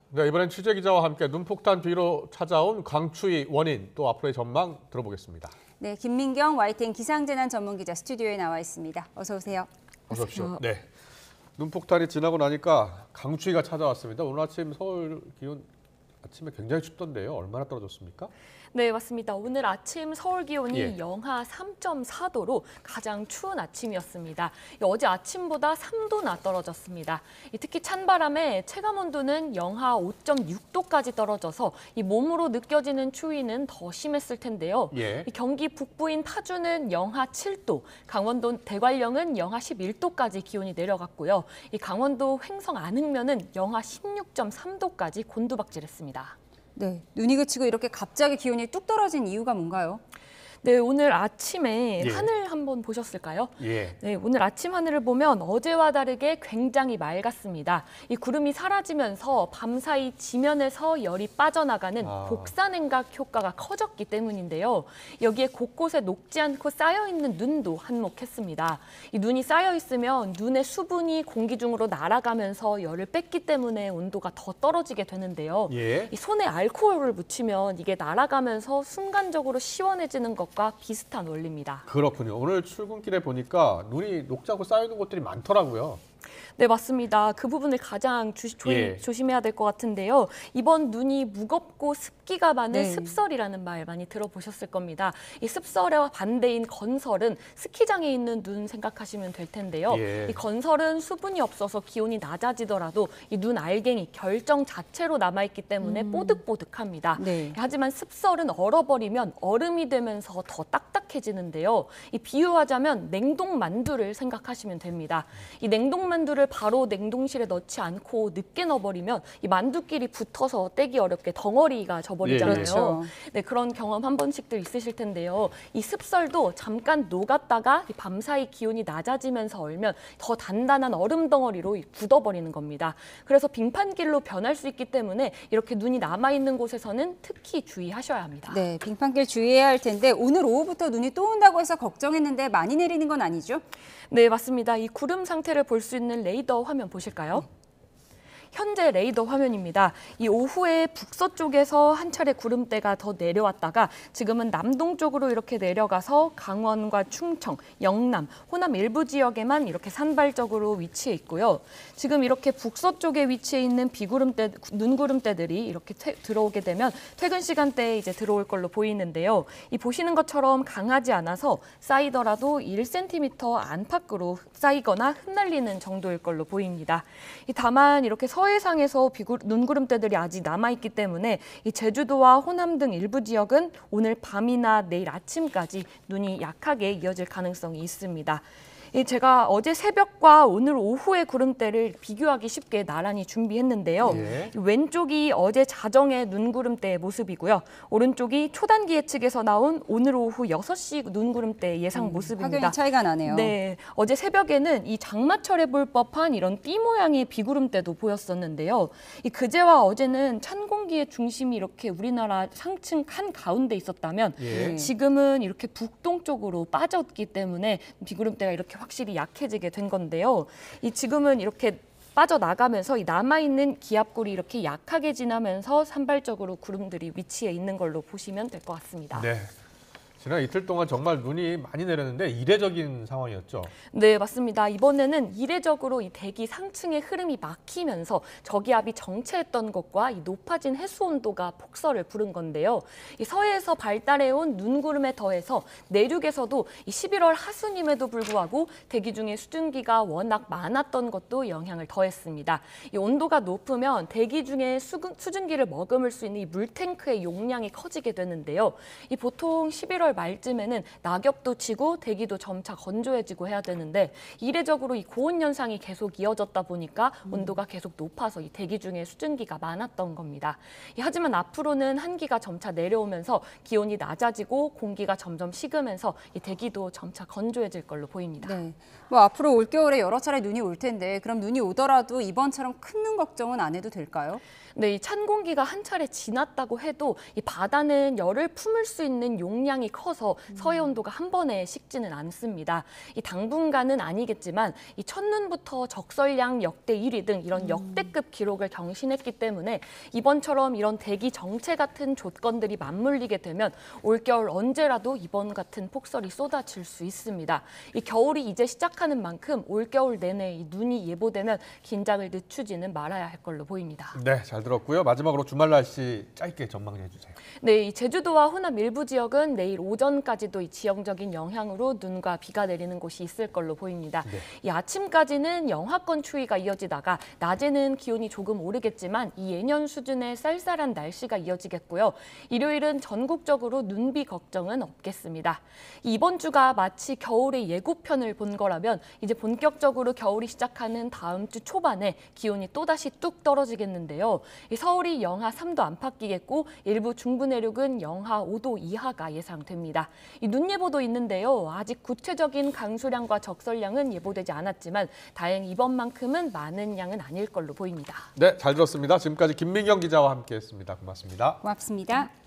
네, 이번엔 취재 기자와 함께 눈폭탄 뒤로 찾아온 강추위 원인 또 앞으로의 전망 들어보겠습니다. 네, 김민경 YTN 기상재난 전문기자 스튜디오에 나와 있습니다. 어서 오세요. 어서 오십시오. 네, 눈폭탄이 지나고 나니까 강추위가 찾아왔습니다. 오늘 아침 서울 기온 아침에 굉장히 춥던데요. 얼마나 떨어졌습니까? 네, 맞습니다. 오늘 아침 서울 기온이 예. 영하 3.4도로 가장 추운 아침이었습니다. 어제 아침보다 3도나 떨어졌습니다. 특히 찬바람에 체감온도는 영하 5.6도까지 떨어져서 이 몸으로 느껴지는 추위는 더 심했을 텐데요. 예. 이 경기 북부인 파주는 영하 7도, 강원도 대관령은 영하 11도까지 기온이 내려갔고요. 이 강원도 횡성 안흥면은 영하 16.3도까지 곤두박질했습니다. 네, 눈이 그치고 이렇게 갑자기 기온이 뚝 떨어진 이유가 뭔가요? 네, 오늘 아침에 예. 하늘 한번 보셨을까요? 예. 네, 오늘 아침 하늘을 보면 어제와 다르게 굉장히 맑았습니다. 이 구름이 사라지면서 밤사이 지면에서 열이 빠져나가는 복사냉각 효과가 커졌기 때문인데요. 여기에 곳곳에 녹지 않고 쌓여있는 눈도 한몫했습니다. 이 눈이 쌓여있으면 눈의 수분이 공기 중으로 날아가면서 열을 뺐기 때문에 온도가 더 떨어지게 되는데요. 예. 이 손에 알코올을 묻히면 이게 날아가면서 순간적으로 시원해지는 것과 비슷한 원리입니다. 그렇군요. 오늘 출근길에 보니까 눈이 녹지 않고 쌓여있는 곳들이 많더라고요. 네, 맞습니다. 그 부분을 가장 예. 조심해야 될 것 같은데요. 이번 눈이 무겁고 습기가 많은 네. 습설이라는 말 많이 들어보셨을 겁니다. 이 습설의 반대인 건설은 스키장에 있는 눈 생각하시면 될 텐데요. 예. 이 건설은 수분이 없어서 기온이 낮아지더라도 이 눈 알갱이 결정 자체로 남아있기 때문에 뽀득뽀득합니다. 네. 하지만 습설은 얼어버리면 얼음이 되면서 더 딱딱해지는데요. 이 비유하자면 냉동 만두를 생각하시면 됩니다. 이 냉동 만두를 바로 냉동실에 넣지 않고 늦게 넣어버리면 이 만두끼리 붙어서 떼기 어렵게 덩어리가 져버리잖아요. 예, 예. 그렇죠. 네, 그런 경험 한 번씩들 있으실 텐데요. 이 습설도 잠깐 녹았다가 이 밤사이 기온이 낮아지면서 얼면 더 단단한 얼음 덩어리로 굳어버리는 겁니다. 그래서 빙판길로 변할 수 있기 때문에 이렇게 눈이 남아있는 곳에서는 특히 주의하셔야 합니다. 네, 빙판길 주의해야 할 텐데 오늘 오후부터 눈이 또 온다고 해서 걱정했는데 많이 내리는 건 아니죠? 네, 맞습니다. 이 구름 상태를 볼 수 있는 레이더 화면 보실까요? 현재 레이더 화면입니다. 이 오후에 북서쪽에서 한 차례 구름대가 더 내려왔다가 지금은 남동쪽으로 이렇게 내려가서 강원과 충청, 영남, 호남 일부 지역에만 이렇게 산발적으로 위치해 있고요. 지금 이렇게 북서쪽에 위치해 있는 비구름대, 눈구름대들이 이렇게 들어오게 되면 퇴근 시간대에 이제 들어올 걸로 보이는데요. 이 보시는 것처럼 강하지 않아서 쌓이더라도 1cm 안팎으로 쌓이거나 흩날리는 정도일 걸로 보입니다. 다만 이렇게 서해상에서 눈구름대들이 아직 남아있기 때문에 이 제주도와 호남 등 일부 지역은 오늘 밤이나 내일 아침까지 눈이 약하게 이어질 가능성이 있습니다. 제가 어제 새벽과 오늘 오후의 구름대를 비교하기 쉽게 나란히 준비했는데요. 예. 왼쪽이 어제 자정의 눈구름대의 모습이고요. 오른쪽이 초단기 예측에서 나온 오늘 오후 6시 눈구름대 예상 모습입니다. 확연히 차이가 나네요. 네, 어제 새벽에는 이 장마철에 볼 법한 이런 띠 모양의 비구름대도 보였었는데요. 이 그제와 어제는 찬 공기의 중심이 이렇게 우리나라 상층 한 가운데 있었다면 예. 지금은 이렇게 북동쪽으로 빠졌기 때문에 비구름대가 이렇게 확실히 약해지게 된 건데요. 지금은 이렇게 빠져나가면서 이 남아있는 기압골이 이렇게 약하게 지나면서 산발적으로 구름들이 위치해 있는 걸로 보시면 될 것 같습니다. 네. 지난 이틀 동안 정말 눈이 많이 내렸는데 이례적인 상황이었죠. 네, 맞습니다. 이번에는 이례적으로 이 대기 상층의 흐름이 막히면서 저기압이 정체했던 것과 이 높아진 해수 온도가 폭설을 부른 건데요. 이 서해에서 발달해온 눈구름에 더해서 내륙에서도 이 11월 하순임에도 불구하고 대기 중에 수증기가 워낙 많았던 것도 영향을 더했습니다. 이 온도가 높으면 대기 중에 수증기를 머금을 수 있는 이 물탱크의 용량이 커지게 되는데요. 보통 11월 말쯤에는 낙엽도 치고 대기도 점차 건조해지고 해야 되는데 이례적으로 이 고온 현상이 계속 이어졌다 보니까 온도가 계속 높아서 이 대기 중에 수증기가 많았던 겁니다. 하지만 앞으로는 한기가 점차 내려오면서 기온이 낮아지고 공기가 점점 식으면서 이 대기도 점차 건조해질 걸로 보입니다. 네, 뭐 앞으로 올겨울에 여러 차례 눈이 올 텐데 그럼 눈이 오더라도 이번처럼 큰 눈 걱정은 안 해도 될까요? 네, 이 찬 공기가 한 차례 지났다고 해도 이 바다는 열을 품을 수 있는 용량이 커서 서해 온도가 한 번에 식지는 않습니다. 이 당분간은 아니겠지만 이 첫눈부터 적설량 역대 1위 등 이런 역대급 기록을 경신했기 때문에 이번처럼 이런 대기 정체 같은 조건들이 맞물리게 되면 올겨울 언제라도 이번 같은 폭설이 쏟아질 수 있습니다. 이 겨울이 이제 시작하는 만큼 올겨울 내내 이 눈이 예보되면 긴장을 늦추지는 말아야 할 걸로 보입니다. 네, 잘 들었고요. 마지막으로 주말 날씨 짧게 전망해 주세요. 네, 이 제주도와 호남 일부 지역은 내일 오전까지도 이 지형적인 영향으로 눈과 비가 내리는 곳이 있을 걸로 보입니다. 네. 이 아침까지는 영하권 추위가 이어지다가 낮에는 기온이 조금 오르겠지만 이 예년 수준의 쌀쌀한 날씨가 이어지겠고요. 일요일은 전국적으로 눈비 걱정은 없겠습니다. 이번 주가 마치 겨울의 예고편을 본 거라면 이제 본격적으로 겨울이 시작하는 다음 주 초반에 기온이 또다시 뚝 떨어지겠는데요. 이 서울이 영하 3도 안팎이겠고 일부 중부 내륙은 영하 5도 이하가 예상됩니다. 이 눈 예보도 있는데요. 아직 구체적인 강수량과 적설량은 예보되지 않았지만 다행히 이번만큼은 많은 양은 아닐 걸로 보입니다. 네, 잘 들었습니다. 지금까지 김민경 기자와 함께했습니다. 고맙습니다. 고맙습니다.